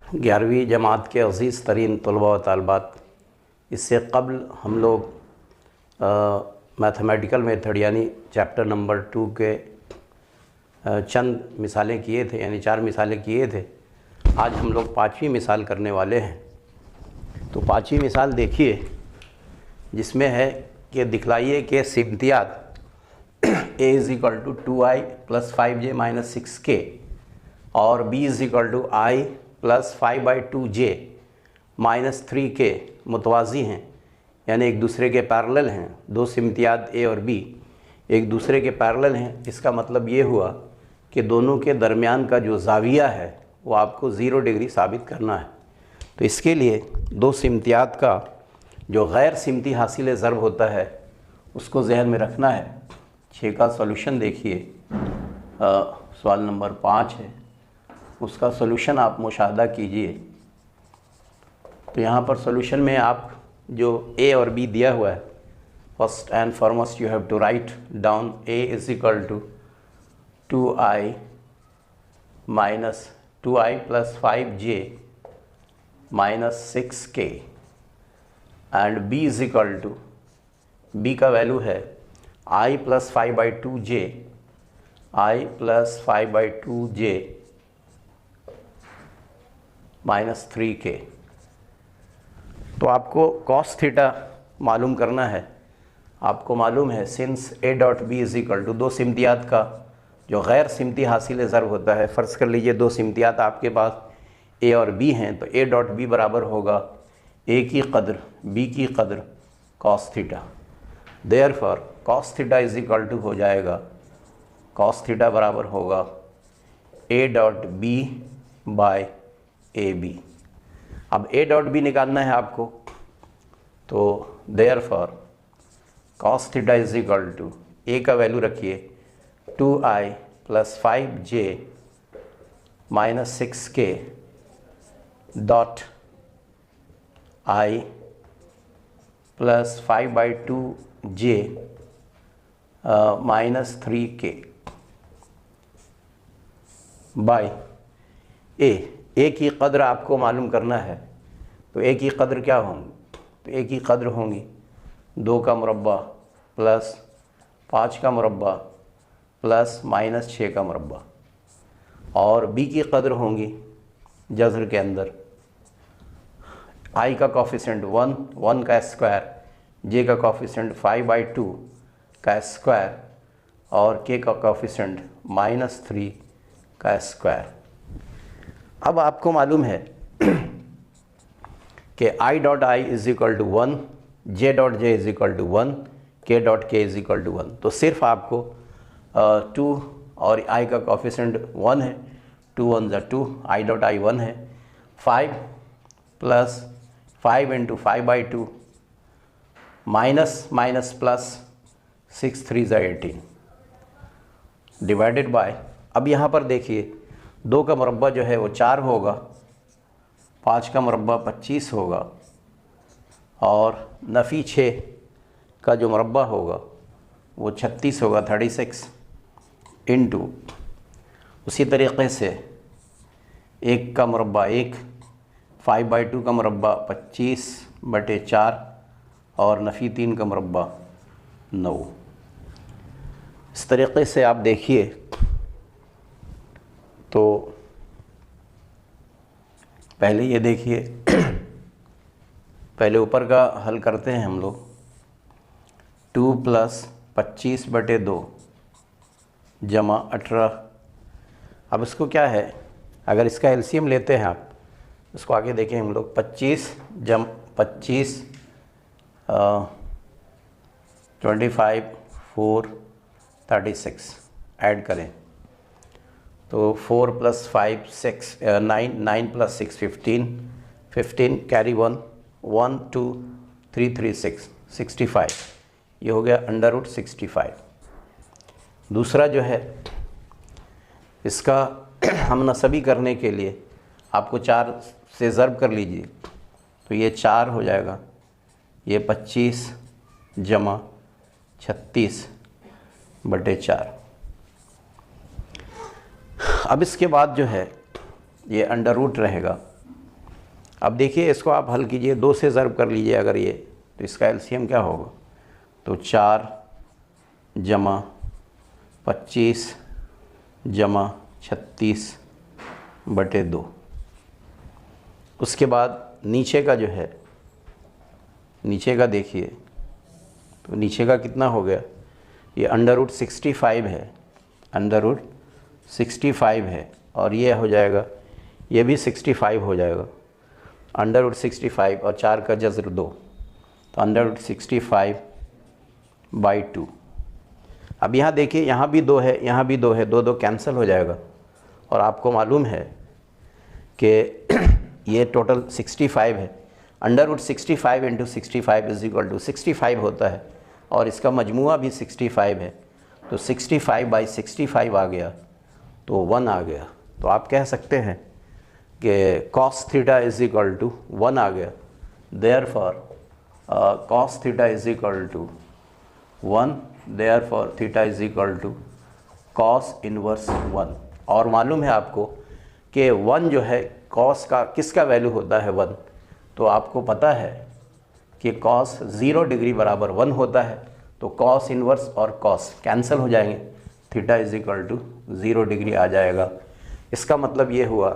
11वीं जमात के अज़ीज़ तरीन तलबा व तालबात, इससे कबल हम लोग मैथमेटिकल मेथड यानी चैप्टर नंबर 2 के चंद मिसालें किए थे, यानी 4 मिसालें किए थे। आज हम लोग 5वीं मिसाल करने वाले हैं। तो 5वीं मिसाल देखिए, जिसमें है कि दिखलाइए कि सिमतियात a = 2i + 5j - 6k और b = i + 5/2j - 3k मुतवाज़ी हैं, यानी एक दूसरे के पैरेलल हैं। दो सिमतियात a और b एक दूसरे के पैरेलल हैं। इसका मतलब ये हुआ कि दोनों के दरमियान का जो ज़ाविया है वो आपको 0 डिग्री साबित करना है। तो इसके लिए दो सिमतियात का जो गैर सिमती हासिल ज़रब होता है उसको जहन में रखना है। 6 का सॉल्यूशन देखिए, सवाल नंबर 5 है, उसका सॉल्यूशन आप मुशाहदा कीजिए। तो यहाँ पर सॉल्यूशन में आप जो a और b दिया हुआ है, first and foremost you have to write down a = 2i - 2i + 5j - 6k and b का वैल्यू है i + 5/2j i + 5/2j - 3k। तो आपको cos थीटा मालूम करना है। आपको मालूम है सिंस a.b = दो सिमतियात का जो गैर सिमती हासिल ज़रब होता है। फ़र्ज़ कर लीजिए दो सिमतियात आपके पास a और b हैं, तो a.b बराबर होगा a की कदर b की कदर cos theta. Therefore cos theta = हो जाएगा, cos थीटा बराबर होगा a.b/ab। अब a.b निकालना है आपको, तो देयरफॉर cos थीटा = a का वैल्यू रखिए 2i + 5j - 6k dot i + 5/2j - 3k bye a की कदर आपको मालूम करना है। तो a की कदर क्या होंगी? तो a की कदर होंगी 2 का मुरब्बा प्लस 5 का मुरब्बा प्लस -6 का मुरब्बा, और b की कदर होंगी जज़र के अंदर i का कोफिशिएंट 1 का स्क्वायर, j का कोफिशिएंट 5/2 का स्क्वायर और k का कोफिशिएंट -3 का स्क्वायर। अब आपको मालूम है कि i.i = 1, j.j = 1, k.k = 1। तो सिर्फ आपको 2 और i का कोफिशिएंट 1 है, 2 1 = 2, i.i 1 है, 5 + 5 × 5/2 माइनस प्लस 6 3 = 18 डिवाइडेड बाय। अब यहाँ पर देखिए 2 का मुरब्बा जो है वो 4 होगा, 5 का मुरब्बा 25 होगा और नफ़ी 6 का जो मुरब्बा होगा वो 36 होगा, 36 इंटू उसी तरीक़े से 1 का मुरब्बा 1, 5/2 का मुरब्बा 25/4 और नफ़ी 3 का मुरब्बा 9। इस तरीक़े से आप देखिए तो पहले ये देखिए, पहले ऊपर का हल करते हैं हम लोग। 2 + 25/2 जमा 18। अब इसको क्या है, अगर इसका एलसीएम लेते हैं आप, इसको आगे देखें हम लोग। 25 25 25 4 36 ऐड करें तो 4 + 5 6 9 9 + 6 15 15 कैरी 1 1 2 3 3 6 65। ये हो गया √65। दूसरा जो है इसका हम नसबी करने के लिए आपको 4 से ज़रब कर लीजिए, तो ये 4 हो जाएगा, ये 25 जमा 36/4। अब इसके बाद जो है ये अंडर रूट रहेगा, अब देखिए इसको आप हल कीजिए, 2 से ज़र्ब कर लीजिए अगर ये, तो इसका एलसीएम क्या होगा, तो 4 जमा 25 जमा 36 बटे 2। उसके बाद नीचे का जो है, नीचे का देखिए, तो नीचे का कितना हो गया, ये √65 है, √65 है, और ये हो जाएगा, ये भी 65 हो जाएगा, √65 और 4 का जज़र 2, तो √65/2। अब यहाँ देखिए, यहाँ भी 2 है, यहाँ भी 2 है, 2 कैंसिल हो जाएगा, और आपको मालूम है कि ये टोटल 65 है, √65 × 65 = 65 होता है, और इसका मजमुआ भी 65 है, तो 65/65 आ गया, तो 1 आ गया। तो आप कह सकते हैं कि cos θ = 1 आ गया, therefore cos θ = 1, therefore θ = cos inverse 1। और मालूम है आपको कि 1 जो है cos का किसका वैल्यू होता है 1, तो आपको पता है कि cos 0 डिग्री बराबर 1 होता है, तो cos इनवर्स और cos कैंसिल हो जाएंगे, θ = 0 डिग्री आ जाएगा। इसका मतलब ये हुआ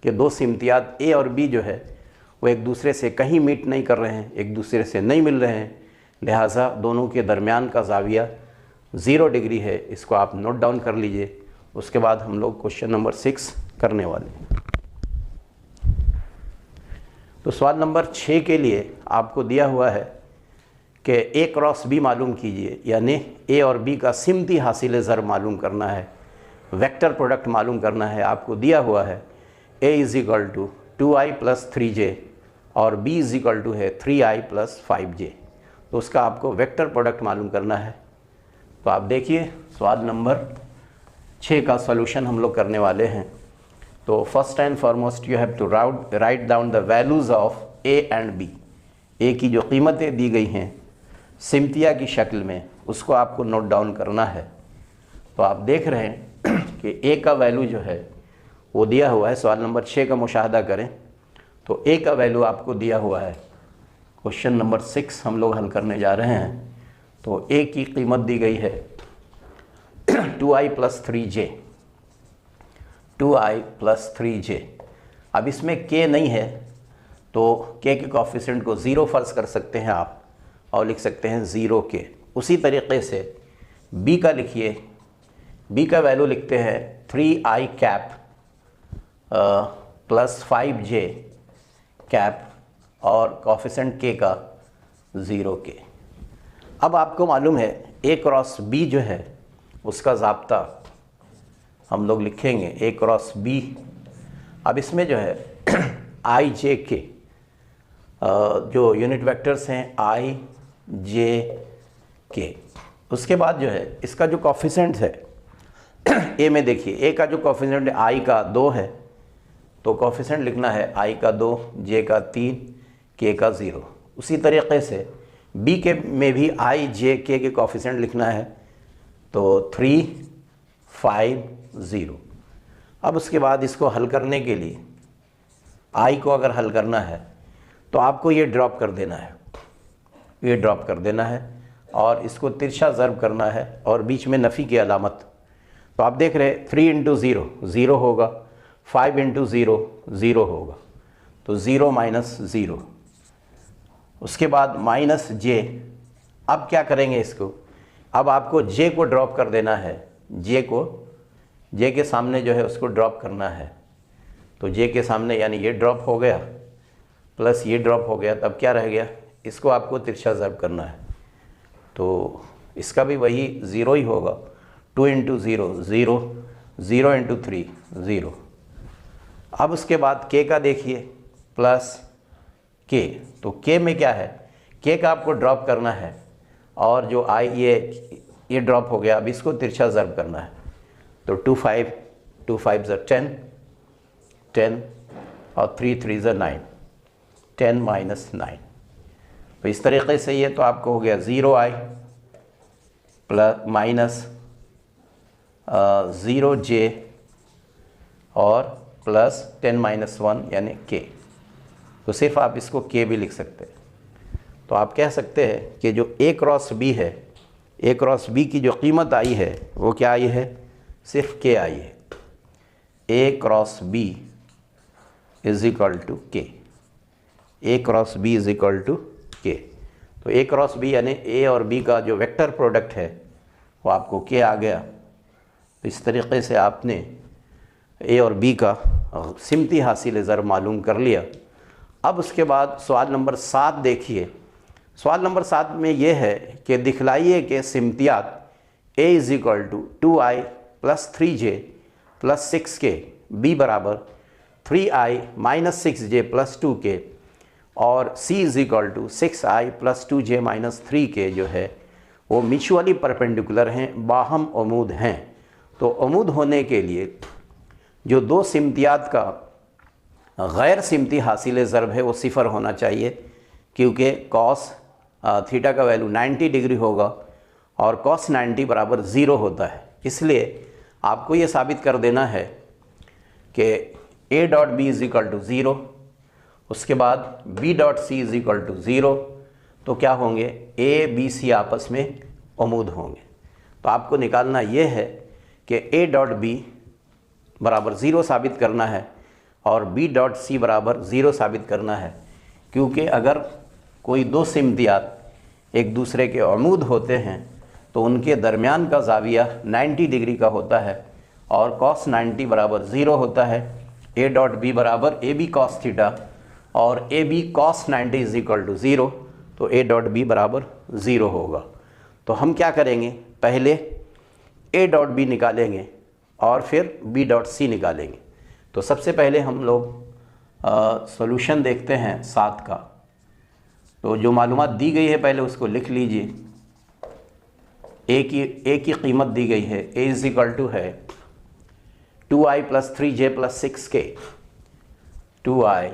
कि 2 सिमतियात A और B जो है वो एक दूसरे से कहीं मीट नहीं कर रहे हैं, एक दूसरे से नहीं मिल रहे हैं, लिहाजा दोनों के दरमियान का ज़ाविया 0 डिग्री है। इसको आप नोट डाउन कर लीजिए। उसके बाद हम लोग क्वेश्चन नंबर 6 करने वाले हैं। तो सवाल नंबर 6 के लिए आपको दिया हुआ है कि A क्रॉस B मालूम कीजिए, यानी A और B का सिमती हासिल ज़र मालूम करना है, वेक्टर प्रोडक्ट मालूम करना है। आपको दिया हुआ है A = 2i + 3j और B = है 3i + 5j, तो उसका आपको वेक्टर प्रोडक्ट मालूम करना है। तो आप देखिए सवाल नंबर 6 का सॉल्यूशन हम लोग करने वाले हैं। तो first and foremost you have to write down the values of A and B। A की जो कीमतें दी गई हैं सिमतिया की शक्ल में, उसको आपको नोट डाउन करना है। तो आप देख रहे हैं कि A का वैल्यू जो है वो दिया हुआ है। सवाल नंबर 6 का मुशाहदा करें तो A का वैल्यू आपको दिया हुआ है। क्वेश्चन नंबर 6 हम लोग हल करने जा रहे हैं। तो A की कीमत दी गई है 2i + 3j, 2i + 3j। अब इसमें K नहीं है, तो K के कोफिशिएंट को 0 फ़र्ज़ कर सकते हैं आप और लिख सकते हैं 0K। उसी तरीक़े से B का लिखिए, B का वैल्यू लिखते हैं 3i कैप + 5j कैप और कोफिशिएंट K का 0K। अब आपको मालूम है A क्रॉस B जो है उसका ज़ाब्ता हम लोग लिखेंगे A क्रॉस B। अब इसमें जो है i j k जो यूनिट वेक्टर्स हैं i j k, उसके बाद जो है इसका जो कोफिशिएंट है A में देखिए A का जो कोफिशिएंट है i का 2 है, तो कोफिशिएंट लिखना है i का 2, j का 3, k का 0। उसी तरीक़े से B के में भी i j k के कोफिशिएंट लिखना है, तो 3, 5, 0। अब उसके बाद इसको हल करने के लिए i को अगर हल करना है तो आपको ये ड्रॉप कर देना है, ये ड्रॉप कर देना है और इसको तिरछा ज़र्ब करना है और बीच में नफ़ी की अलामत। तो आप देख रहे हैं 3 × 0 0 होगा, 5 × 0 0 होगा, तो 0 - 0। उसके बाद -j। अब क्या करेंगे इसको, अब आपको j को ड्रॉप कर देना है, j को j के सामने जो है उसको ड्रॉप करना है। तो j के सामने यानी ये ड्रॉप हो गया प्लस ये ड्रॉप हो गया, तब क्या रह गया, इसको आपको तिरछा ज़र्ब करना है। तो इसका भी वही 0 ही होगा, 2 × 0 0, 0 × 3 0। अब उसके बाद k का देखिए प्लस k, तो k में क्या है, k का आपको ड्रॉप करना है और जो i ये ड्रॉप हो गया, अब इसको तिरछा ज़र्ब करना है। तो 2 5 = 10, 10 और 3 3 = 9, 10 - 9। तो इस तरीक़े से ये तो आपको हो गया 0i प्लस -0j और प्लस 10 - 1 यानी k। तो सिर्फ आप इसको के भी लिख सकते हैं। तो आप कह सकते हैं कि जो ए क्रॉस बी है, ए क्रॉस बी की जो कीमत आई है वो क्या आई है, सिर्फ के आई है। A cross B is equal to K, A cross B is equal to K. तो ए क्रॉस बी यानी ए और बी का जो वेक्टर प्रोडक्ट है वो आपको के आ गया। तो इस तरीके से आपने ए और बी का सिमती हासिल ज़र मालूम कर लिया। अब उसके बाद सवाल नंबर 7 देखिए। सवाल नंबर 7 में ये है कि दिखलाइए कि सिमतियात a is equal to 2i plus 3j plus 6k, b बराबर 3i minus 6j plus 2k और c is equal to 6i plus 2j minus 3k जो है वो म्यूचुअली परपेंडिकुलर हैं, बाहम उमूद हैं। तो उमूद होने के लिए जो दो सिमतियात का गैर सिमती हासिल ज़रब है वो सिफ़र होना चाहिए, क्योंकि कॉस थीटा का वैल्यू 90 डिग्री होगा और कॉस 90 बराबर 0 होता है। इसलिए आपको ये साबित कर देना है कि a dot B is equal to 0, उसके बाद b dot C is equal to 0। तो क्या होंगे, a b c आपस में उमूद होंगे। तो आपको निकालना ये है कि a डॉट b बराबर 0 साबित करना है और b डॉट सी बराबर 0 साबित करना है, क्योंकि अगर कोई दो सिमतियात एक दूसरे के उमूद होते हैं तो उनके दरमियान का ज़ाविया 90 डिग्री का होता है और कॉस 90 बराबर 0 होता है। a डॉट बी बराबर ए बी कॉस थीटा और A B cos 90 is equal to 0। तो a डॉट बी बराबर 0 होगा। तो हम क्या करेंगे, पहले a डॉट बी निकालेंगे और फिर b डॉट सी निकालेंगे। तो सबसे पहले हम लोग सॉल्यूशन देखते हैं 7 का। तो जो मालूमात दी गई है पहले उसको लिख लीजिए। ए की कीमत दी गई है, a इज़ इक्वल टू है 2i plus 3j plus 6k, 2i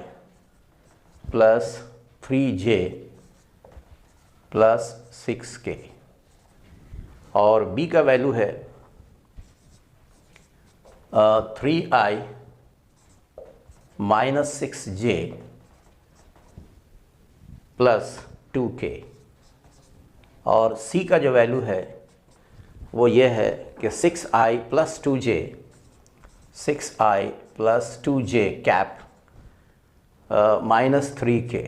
plus 3j plus 6k और b का वैल्यू है 3i minus 6j plus 2k और c का जो वैल्यू है वो ये है कि 6i plus 2j, 6i plus 2j cap minus 3k।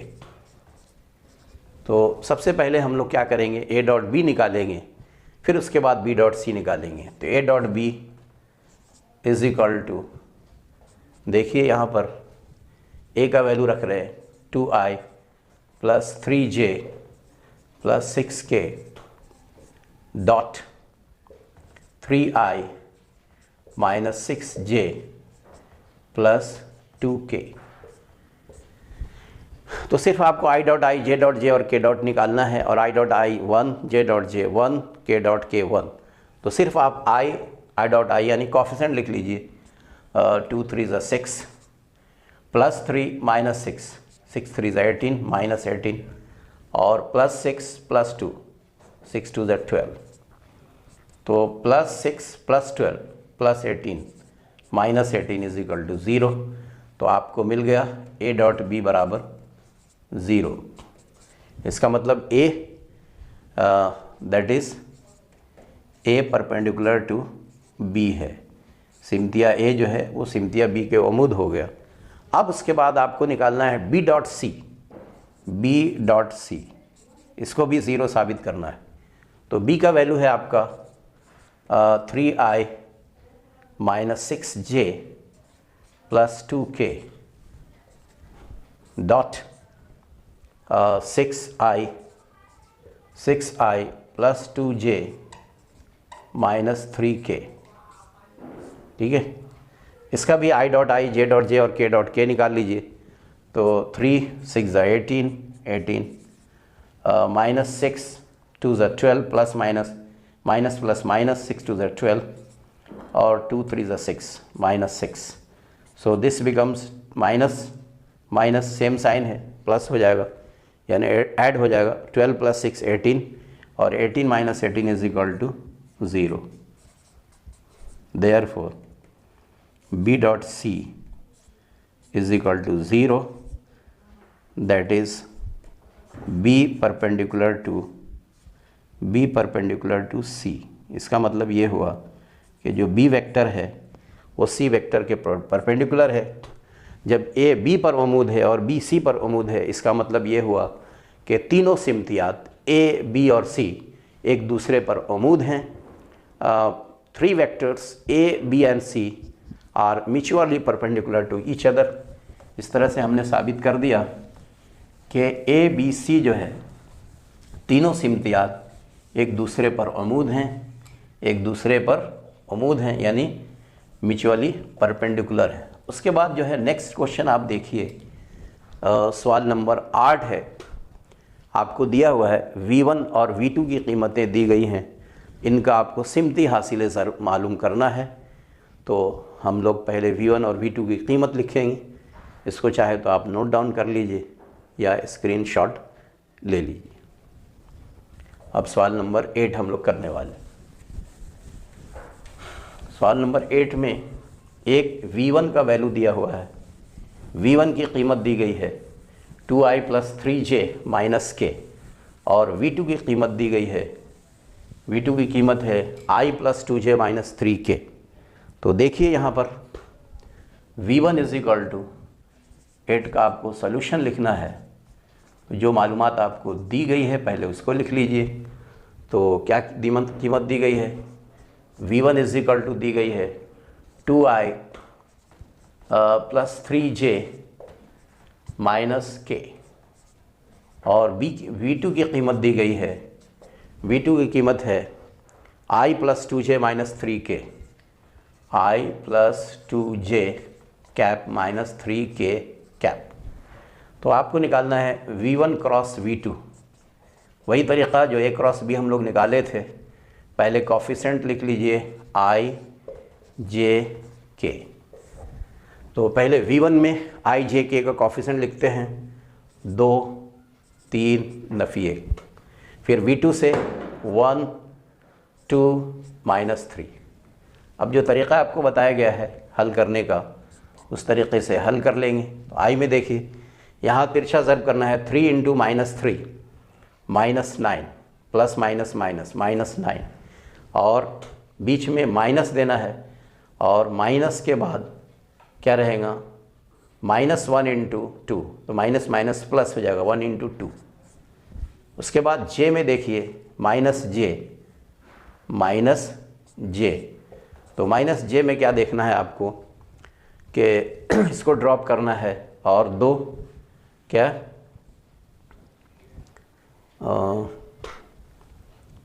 तो सबसे पहले हम लोग क्या करेंगे, a डॉट बी निकालेंगे, फिर उसके बाद b डॉट सी निकालेंगे। तो a dot B is equal to, देखिए यहाँ पर a का वैल्यू रख रहे हैं 2i plus 3j plus 6k dot 3i minus 6j plus 2k। तो सिर्फ आपको i dot i, j dot j और k डॉट निकालना है और i dot i 1, j dot j 1, k dot k 1। तो सिर्फ आप i डॉट i यानी कॉफिशेंट लिख लीजिए। 2 3 ज़ा 6 प्लस 3 माइनस 6, 6 3 ज़ा 18 माइनस 18 और प्लस 6 प्लस 2, 6 2 ज़ा 12। तो plus 6 plus 12 plus 18 minus 18 is equal to 0। तो आपको मिल गया a डॉट बी बराबर 0। इसका मतलब a that is a perpendicular to b है। सिमतिया a जो है वो सिमतिया b के उमूद हो गया। अब उसके बाद आपको निकालना है b dot C, b dot C, इसको भी 0 साबित करना है। तो b का वैल्यू है आपका 3i minus 6j plus 2k dot 6i plus 2j minus 3k। ठीक है, इसका भी i dot i, j dot j और k डॉट k निकाल लीजिए। तो 3 6 ज़ा 18, 18 माइनस 6 2 ज़ा 12 plus minus minus plus minus 6 2 ज़ा 12 और 2 3 ज़ा 6 minus 6। So this becomes minus minus same sign है, प्लस हो जाएगा यानी ऐड हो जाएगा। 12 प्लस 6 18 और 18 minus 18 is equal to 0। Therefore b dot c is equal to 0 that is B perpendicular to C. इसका मतलब ये हुआ कि जो बी वेक्टर है वो सी वेक्टर के परपेंडिकुलर है। जब ए बी पर उमूद है और बी सी पर उमूद है, इसका मतलब ये हुआ कि तीनों सिमतियात ए बी और सी एक दूसरे पर उमूद हैं। Three vectors A B and C are mutually perpendicular to each other. इस तरह से हमने साबित कर दिया कि ए बी सी जो है तीनों सिमतियात एक दूसरे पर उमूद हैं, यानी म्यूचुअली परपेंडिकुलर है। उसके बाद जो है नेक्स्ट क्वेश्चन आप देखिए, सवाल नंबर 8 है। आपको दिया हुआ है V1 और V2 की कीमतें दी गई हैं, इनका आपको सिमती हासिल ज़र मालूम करना है। तो हम लोग पहले V1 और V2 की कीमत लिखेंगे। इसको चाहे तो आप नोट डाउन कर लीजिए या स्क्रीनशॉट ले लीजिए। अब सवाल नंबर 8 हम लोग करने वाले। सवाल नंबर 8 में एक V1 का वैल्यू दिया हुआ है। V1 की कीमत दी गई है 2i + 3j - k और V2 की कीमत दी गई है, V2 की कीमत है i + 2j - 3k। तो देखिए यहाँ पर V1 = 8 का आपको सॉल्यूशन लिखना है। जो मालूमात आपको दी गई है पहले उसको लिख लीजिए। तो क्या कीमत दी गई है? V1 = दी गई है 2i + 3j - k और V2 की कीमत दी गई है, V2 की कीमत है i + 2j - 3k, i + 2j - 3k cap. तो आपको निकालना है V1 क्रॉस V2। वही तरीक़ा जो A क्रॉस B हम लोग निकाले थे। पहले कॉफिशेंट लिख लीजिए i j k। तो पहले V1 में i j k का कॉफिशेंट लिखते हैं 2, 3, नफ़ी 1। फिर V2 से 1, 2, -3। अब जो तरीक़ा आपको बताया गया है हल करने का, उस तरीक़े से हल कर लेंगे। तो आई में देखिए, यहाँ तिरछा ज़रब करना है 3 × -3 -9 प्लस माइनस माइनस -9 और बीच में माइनस देना है और माइनस के बाद क्या रहेगा -1 × 2, तो माइनस माइनस प्लस हो जाएगा 1 × 2। उसके बाद जे में देखिए -j, तो -j में क्या देखना है आपको कि इसको ड्रॉप करना है और 2 क्या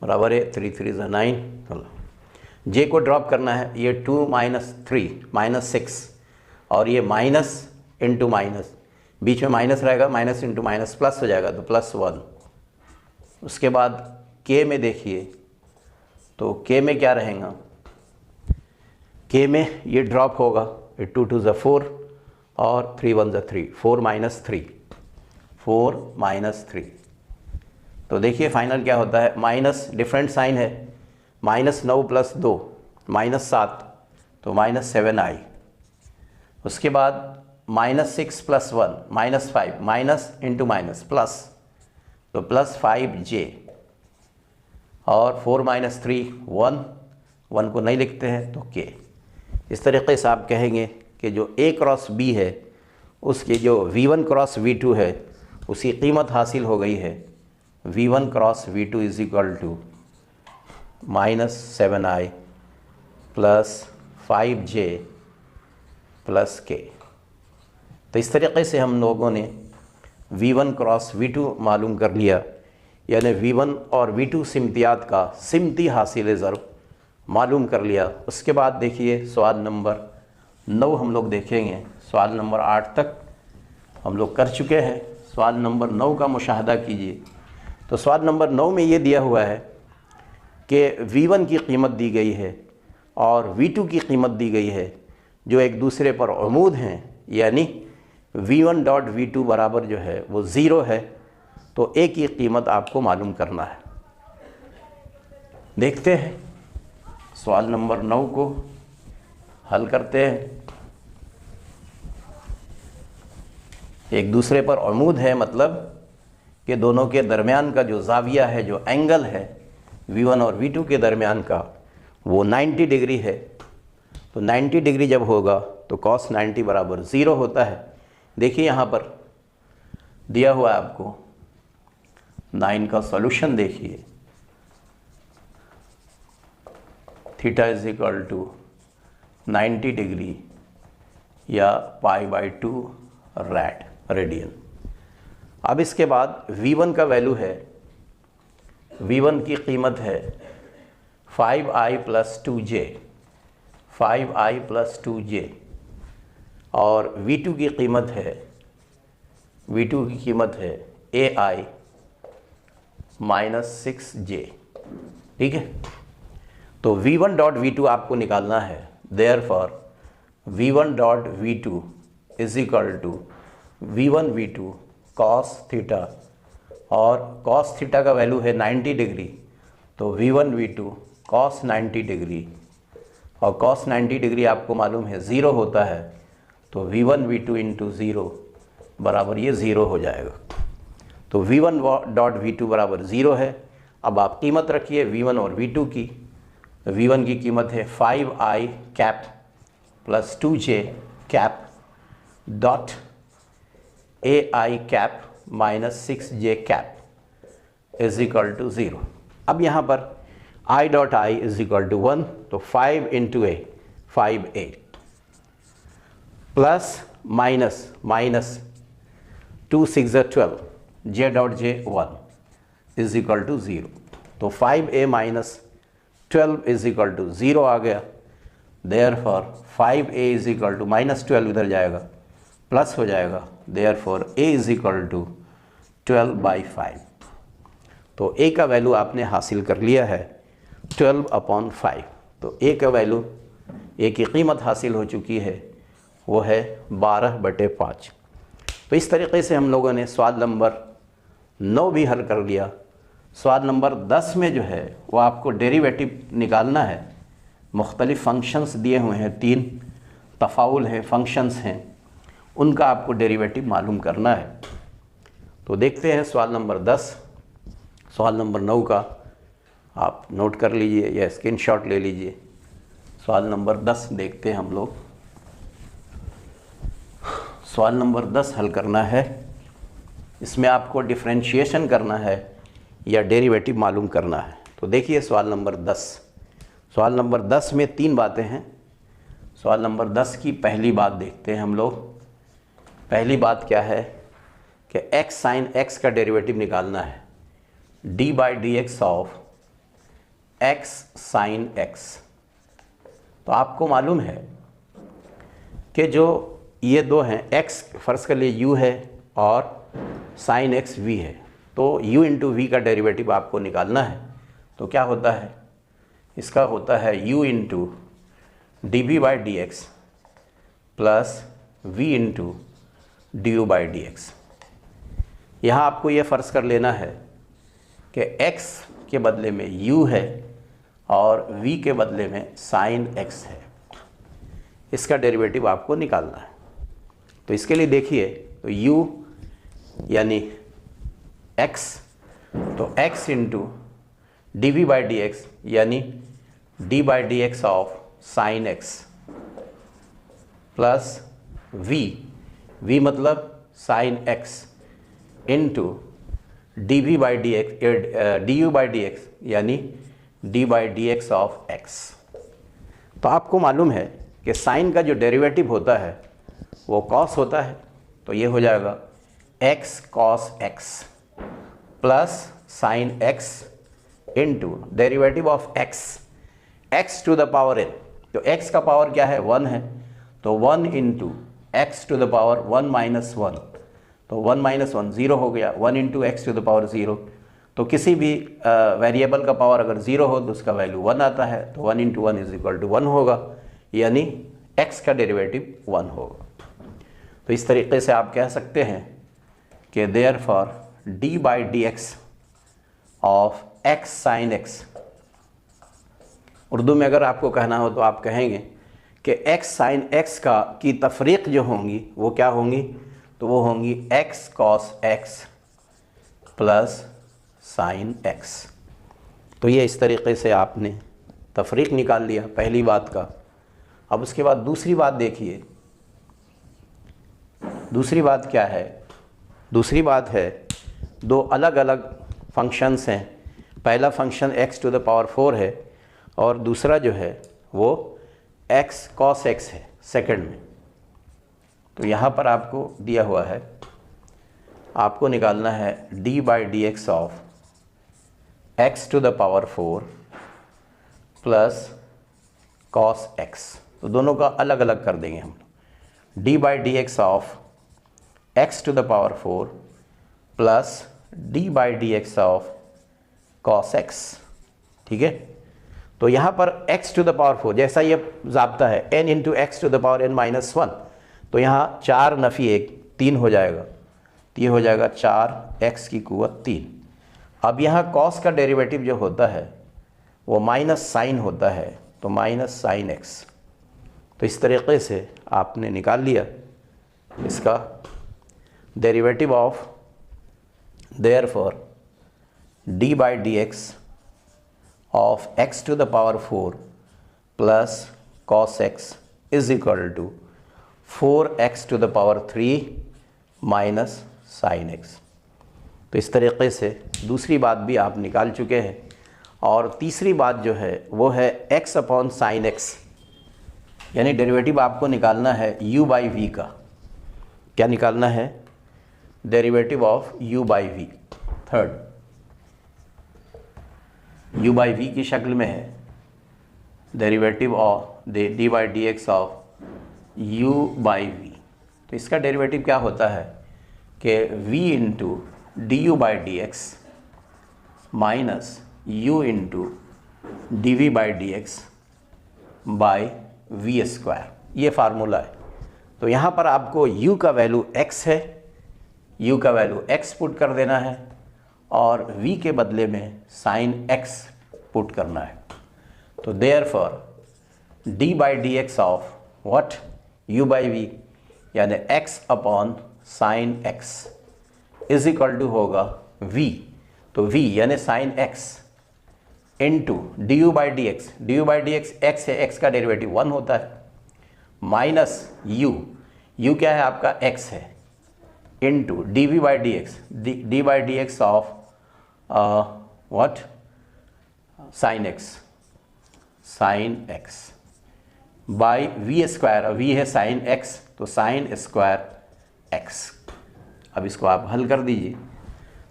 बराबर है 3 3 = 9। जे को ड्रॉप करना है, ये 2 - 3 -6 और ये माइनस इंटू माइनस, बीच में माइनस रहेगा, माइनस इंटू माइनस प्लस हो जाएगा तो +1। उसके बाद के में देखिए, तो के में क्या रहेगा, के में ये ड्रॉप होगा, 2 2 = 4 और 3 1 = 3, 4 - 3। तो देखिए फाइनल क्या होता है, माइनस डिफरेंट साइन है, -9 + 2 -7, तो -7i। उसके बाद -6 + 1 -5, माइनस इंटू माइनस प्लस, तो +5j और 4 - 3 1 को नहीं लिखते हैं तो k। इस तरीके से आप कहेंगे कि जो A क्रॉस B है उसकी जो V1 क्रॉस V2 है उसकी कीमत हासिल हो गई है। V1 cross V2 = -7i + 5j + k। तो इस तरीके से हम लोगों ने V1 क्रॉस V2 मालूम कर लिया, यानी V1 और V2 सिमतियात का सिमती हासिल ज़रब मालूम कर लिया। उसके बाद देखिए सवाल नंबर 9 हम लोग देखेंगे। सवाल नंबर 8 तक हम लोग कर चुके हैं, सवाल नंबर 9 का मुशाहदा कीजिए। तो सवाल नंबर 9 में ये दिया हुआ है कि V1 की कीमत दी गई है और V2 की कीमत दी गई है जो एक दूसरे पर उमूद हैं, यानी V1.V2 बराबर जो है वो 0 है। तो A की कीमत आपको मालूम करना है। देखते हैं सवाल नंबर 9 को हल करते हैं। एक दूसरे पर अमूद है, मतलब कि दोनों के दरमियान का जो ज़ाविया है, जो एंगल है V1 और V2 के दरमियान का, वो 90 डिग्री है। तो 90 डिग्री जब होगा तो cos 90 बराबर 0 होता है। देखिए यहाँ पर दिया हुआ है आपको 9 का सॉल्यूशन, देखिए theta is equal to 90 degree या π/2 रेडियन। अब इसके बाद V1 का वैल्यू है, V1 की कीमत है 5i + 2j, 5i + 2j, और V2 की कीमत है, V2 की कीमत है ai - 6j। ठीक है, तो V1 डॉट V2 आपको निकालना है। Therefore V1 dot V2 is equal to V1 V2 cos theta, और cos थीटा का वैल्यू है 90 डिग्री, तो V1 V2 cos 90 डिग्री, और cos 90 डिग्री आपको मालूम है 0 होता है, तो V1 V2 इंटू 0 बराबर ये 0 हो जाएगा। तो V1 डॉट V2 बराबर 0 है। अब आप कीमत रखिए V1 और V2 की। V1 की कीमत है 5i cap + 2j cap dot ai cap - 6j cap is equal to 0। अब यहाँ पर i dot i is equal to 1, तो 5 into a 5a plus minus 2 6 12 j dot j 1 is equal to 0। तो 5a - 12 is equal to 0 आ गया। Therefore 5a is equal to -12 इधर जाएगा, plus हो जाएगा। Therefore a is equal to 12/5। तो a का value आपने हासिल कर लिया है 12/5। तो a का वैल्यू, a की कीमत हासिल हो चुकी है, वो है 12/5। तो इस तरीके से हम लोगों ने सवाल नंबर 9 भी हल कर लिया। सवाल नंबर 10 में जो है वो आपको डेरिवेटिव निकालना है। मुख्तलिफ फंक्शंस दिए हुए हैं, 3 तफाउल है, फंक्शंस हैं, उनका आपको डेरिवेटिव मालूम करना है। तो देखते हैं सवाल नंबर 10। सवाल नंबर 9 का आप नोट कर लीजिए या स्क्रीनशॉट ले लीजिए। सवाल नंबर 10 देखते हैं हम लोग। सवाल नंबर 10 हल करना है। इसमें आपको डिफरेंशिएशन करना है या डेरिवेटिव मालूम करना है। तो देखिए सवाल नंबर 10। सवाल नंबर 10 में 3 बातें हैं। सवाल नंबर 10 की पहली बात देखते हैं हम लोग। पहली बात क्या है कि x sin x का डेरिवेटिव निकालना है। d/dx of x sin x। तो आपको मालूम है कि जो ये दो हैं, x फ़र्ज़ कर लिए u है और sin x v है, तो u इंटू वी का डेरिवेटिव आपको निकालना है। तो क्या होता है, इसका होता है u into dv/dx plus v into du/dx। यहाँ आपको ये फ़र्ज़ कर लेना है कि x के बदले में u है और v के बदले में sin x है। इसका डेरिवेटिव आपको निकालना है। तो इसके लिए देखिए, तो u यानी x, तो x इंटू dv/dx यानी d/dx of sin x plus v मतलब sin x इंटू du/dx यानी d/dx ऑफ x। तो आपको मालूम है कि साइन का जो डेरिवेटिव होता है वो cos होता है, तो ये हो जाएगा x cos x plus sin x into derivative of x to the power n। तो x का पावर क्या है, 1 है, तो 1 into x to the power 1 minus 1, तो 1 माइनस 1 0 हो गया। 1 into X to the power 0, तो किसी भी वेरिएबल का पावर अगर 0 हो तो उसका वैल्यू 1 आता है, तो 1 इंटू 1 इज इक्वल टू 1 होगा, यानी x का डेरिवेटिव 1 होगा। तो इस तरीके से आप कह सकते हैं कि therefore d/dx of x sin x, Urdu में अगर आपको कहना हो तो आप कहेंगे कि x sin x की तफरीक जो होंगी वो क्या होंगी, तो वो होंगी x cos x plus sine x। तो ये इस तरीके से आपने तफरीक निकाल लिया पहली बात का। अब उसके बाद दूसरी बात देखिए, दूसरी बात क्या है? दूसरी बात है दो अलग अलग फंक्शंस हैं। पहला function x to the power 4 है और दूसरा जो है वो x cos x है सेकंड में। तो यहाँ पर आपको दिया हुआ है, आपको निकालना है d by D X of x to the power 4 plus cos x। तो दोनों का अलग अलग कर देंगे हम। d by D X of x to the power 4 plus d by D X of cos x। ठीक है, तो यहाँ पर x टू द पावर 4 जैसा ये ज़ाब्ता है n into X to the power n minus 1, तो यहाँ 4 नफ़ी 1 3 हो जाएगा, तो ये हो जाएगा 4x की कुवत 3। अब यहाँ cos का डेरिवेटिव जो होता है वो माइनस साइन होता है, तो माइनस साइन x। तो इस तरीके से आपने निकाल लिया इसका derivative of therefore d by D X of x to the power 4 plus cos x is equal to 4x to the power 3 minus sine x। तो इस तरीके से दूसरी बात भी आप निकाल चुके हैं। और तीसरी बात जो है वो है x अपॉन साइन x, यानी डेरिवेटिव आपको निकालना है u बाई v का। क्या निकालना है? Derivative of u by v। Third u by V की शक्ल में है derivative of D by D X of u by V. तो इसका डेरिवेटिव क्या होता है कि v into D U by D X minus u into D V by D X by V square, ये फार्मूला है। तो यहाँ पर आपको u का वैल्यू x है, u का वैल्यू x पुट कर देना है और v के बदले में साइन x पुट करना है। तो therefore d by D X of what u by v यानी x upon sine x is equal to होगा v। तो v यानी sine x into D U by D X, D U by D X x है, x का derivative 1 होता है, minus u क्या है आपका x है, into D V by D X, D by D X of what sine x, sine x by V square, V है sine x तो साइन स्क्वायर x। अब इसको आप हल कर दीजिए,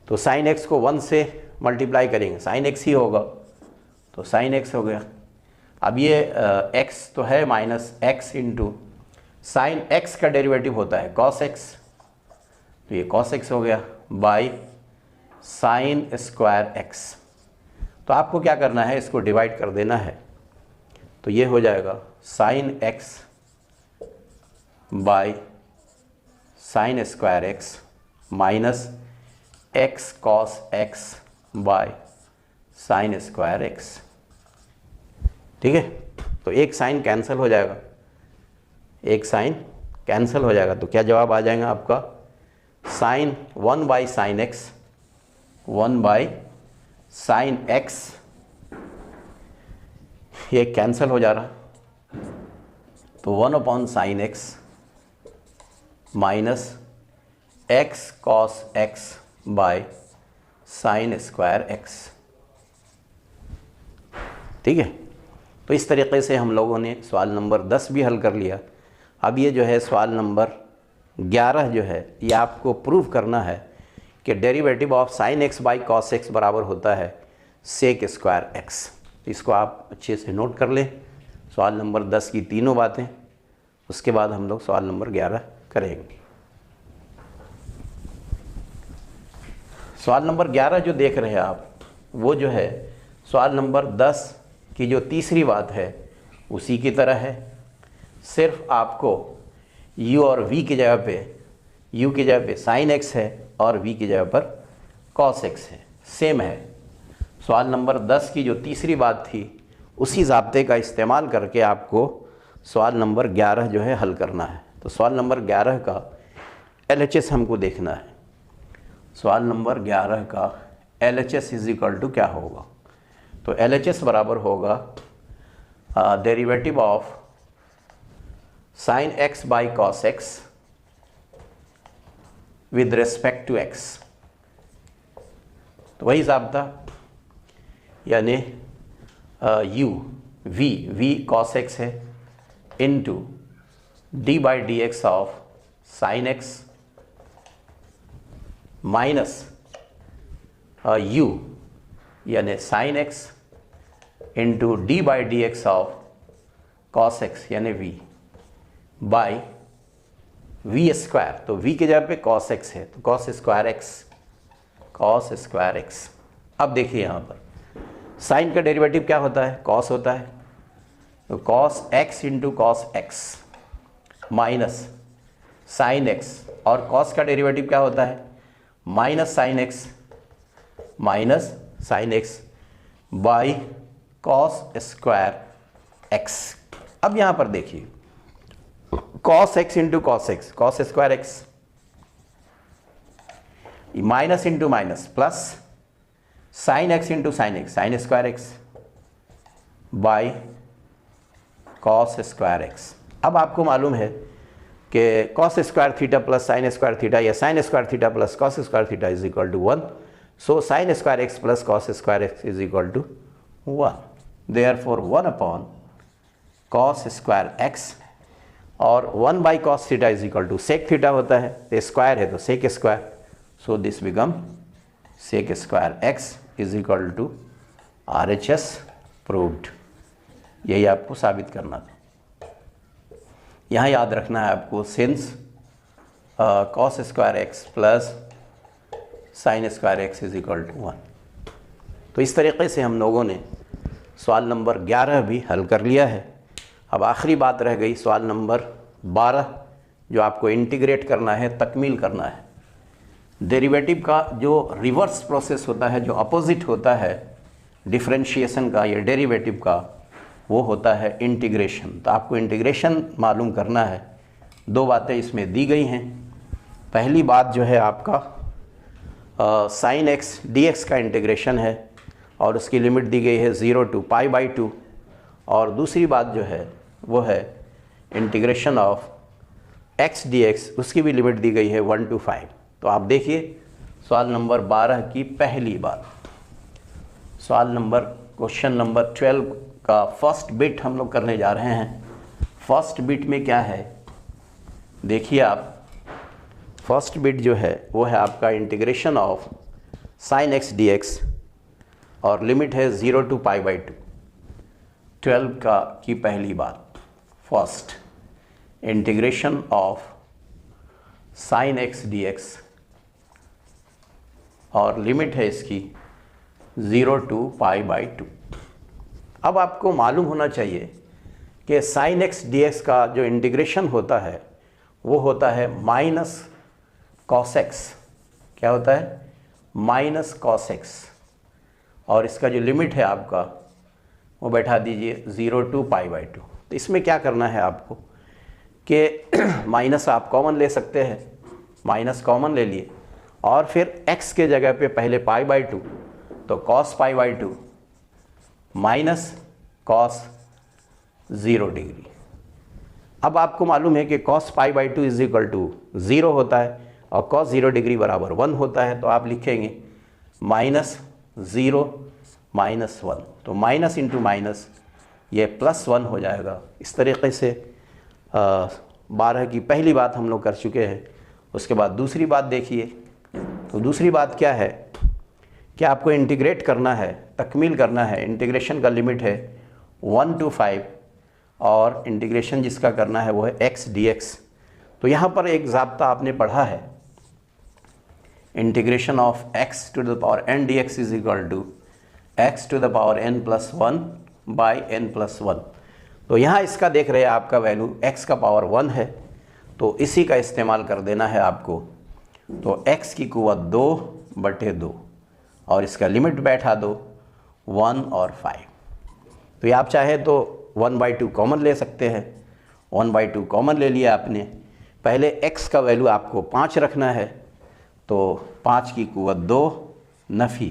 तो साइन x को 1 से मल्टीप्लाई करेंगे साइन x ही होगा, तो साइन x हो गया। अब ये x तो है minus x into sign x का डेरिवेटिव होता है cos x, तो ये cos x हो गया बाई साइन स्क्वायर x। तो आपको क्या करना है, इसको डिवाइड कर देना है, तो ये हो जाएगा sine x by sine square x minus x cos x by sine square x। ठीक है, तो एक साइन कैंसिल हो जाएगा, एक साइन कैंसिल हो जाएगा, तो क्या जवाब आ जाएगा आपका sine 1 by sine X, 1 by sine X, ये कैंसिल हो जा रहा, तो 1 upon sine X minus X cos X by sine square X. ठीक है, तो इस तरीके से हम लोगों ने सवाल नंबर 10 भी हल कर लिया। अब ये जो है सवाल नंबर 11 जो है ये आपको प्रूव करना है कि derivative of sine x by cos x बराबर होता है सेक स्क्वायर एक्स। इसको आप अच्छे से नोट कर लें, सवाल नंबर 10 की तीनों बातें, उसके बाद हम लोग सवाल नंबर 11 करेंगे। सवाल नंबर 11 जो देख रहे हैं आप, वो जो है सवाल नंबर 10 की जो तीसरी बात है उसी की तरह है, सिर्फ आपको u और v की जगह पे, u की जगह पे साइन x है और v की जगह पर cos x है, सेम है। सवाल नंबर 10 की जो तीसरी बात थी उसी ज़ाब्ते का इस्तेमाल करके आपको सवाल नंबर 11 जो है हल करना है। तो सवाल नंबर 11 का LHS हमको देखना है। सवाल नंबर 11 का LHS इज इक्वल टू क्या होगा? तो LHS बराबर होगा derivative of sine x by cos x with respect to x। तो वही ज़ाब्ता, यानी u v cos x है into d by D X of sine x minus u यानी sine x into D by D X of cos x यानी v by v square. तो v की जगह पे cos x है तो cos square x। अब देखिए यहाँ पर साइन का डेरिवेटिव क्या होता है? cos होता है। तो cos x into cos x minus sine x, और cos का डेरिवेटिव क्या होता है? Minus sine x by cos square x। अब यहाँ पर देखिए cos x into cos x, cos square x, minus into minus plus sine x into sine x, sine square x by cos square x. अब आपको मालूम है कि cos square theta plus sine square theta या sine square theta plus cos square theta is equal to 1। So sine square X plus cos square X is equal to 1। Therefore 1 upon cos square X, और 1 by cos theta is equal to sec theta होता है, तो square है तो sec square. So this become sec square X is equal to RHS proved. यही आपको साबित करना था। यहाँ याद रखना है आपको since cos square X plus sine square X is equal to 1। तो इस तरीके से हम लोगों ने सवाल नंबर 11 भी हल कर लिया है। अब आखिरी बात रह गई सवाल नंबर 12, जो आपको इंटीग्रेट करना है, तकमील करना है। डेरिवेटिव का जो रिवर्स प्रोसेस होता है, जो अपोजिट होता है डिफरेंशिएशन का या डेरिवेटिव का, वो होता है इंटीग्रेशन। तो आपको इंटीग्रेशन मालूम करना है। दो बातें इसमें दी गई हैं। पहली बात जो है आपका साइन एक्स डी एक्स का इंटीग्रेशन है और उसकी लिमिट दी गई है 0 टू पाई बाई 2। और दूसरी बात जो है वो है इंटीग्रेशन ऑफ x dx, उसकी भी लिमिट दी गई है 1 to 5। तो आप देखिए सवाल नंबर 12 की पहली बात, सवाल नंबर क्वेश्चन नंबर 12 का फर्स्ट बिट हम लोग करने जा रहे हैं। फर्स्ट बिट में क्या है देखिए आप, फर्स्ट बिट जो है वो है आपका integration of sine x dx और लिमिट है 0 टू पाई बाई 2। 12 का की पहली बात, first integration of sine x dx और लिमिट है इसकी 0 टू पाई बाई 2। अब आपको मालूम होना चाहिए कि साइन x dx का जो इंटीग्रेशन होता है वो होता है माइनस कॉस एक्स। क्या होता है? Minus cos x. और इसका जो लिमिट है आपका वो बैठा दीजिए 0 टू पाई बाई 2। तो इसमें क्या करना है आपको कि माइनस आप कॉमन ले सकते हैं, माइनस कॉमन ले लिए और फिर x के जगह पे पहले पाई बाई 2, तो cos pi by 2 minus cos 0 degree. अब आपको मालूम है कि cos pi by 2 is equal to 0 होता है और कॉस 0 डिग्री बराबर 1 होता है। तो आप लिखेंगे माइनस 0 माइनस 1, तो माइनस इंटू माइनस ये प्लस 1 हो जाएगा। इस तरीके से 12 की पहली बात हम लोग कर चुके हैं। उसके बाद दूसरी बात देखिए, तो दूसरी बात क्या है कि आपको इंटीग्रेट करना है, तकमील करना है। इंटीग्रेशन का लिमिट है 1 to 5 और इंटीग्रेशन जिसका करना है वो है x dx। तो यहाँ पर एक ज़ाब्ता आपने पढ़ा है, integration of x to the power n dx is equal to x to the power n plus 1 by n plus 1। तो यहाँ इसका देख रहे हैं आपका वैल्यू x का पावर 1 है, तो इसी का इस्तेमाल कर देना है आपको। तो x की कुव्वत 2/2 और इसका लिमिट बैठा दो 1 और 5। तो ये आप चाहे तो 1/2 कॉमन ले सकते हैं। 1/2 कॉमन ले लिया आपने, पहले x का वैल्यू आपको 5 रखना है, तो 5 की कुव्वत 2 नफ़ी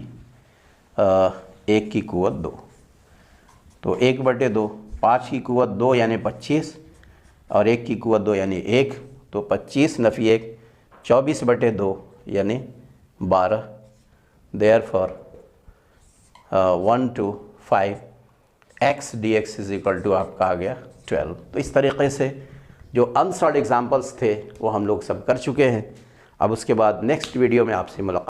1 की कुव्वत 2, तो 1/2, 5 की कुव्वत 2 यानी 25 और 1 की कुव्वत 2 यानी 1, तो 25 नफ़ी 1 24/2 यानी 12। Therefore 1 to 5 x dx is equal to आपका आ गया 12। तो इस तरीक़े से जो अनसॉल्व्ड एग्जाम्पल्स थे वो हम लोग सब कर चुके हैं। अब उसके बाद नेक्स्ट वीडियो में आपसे मुलाकात।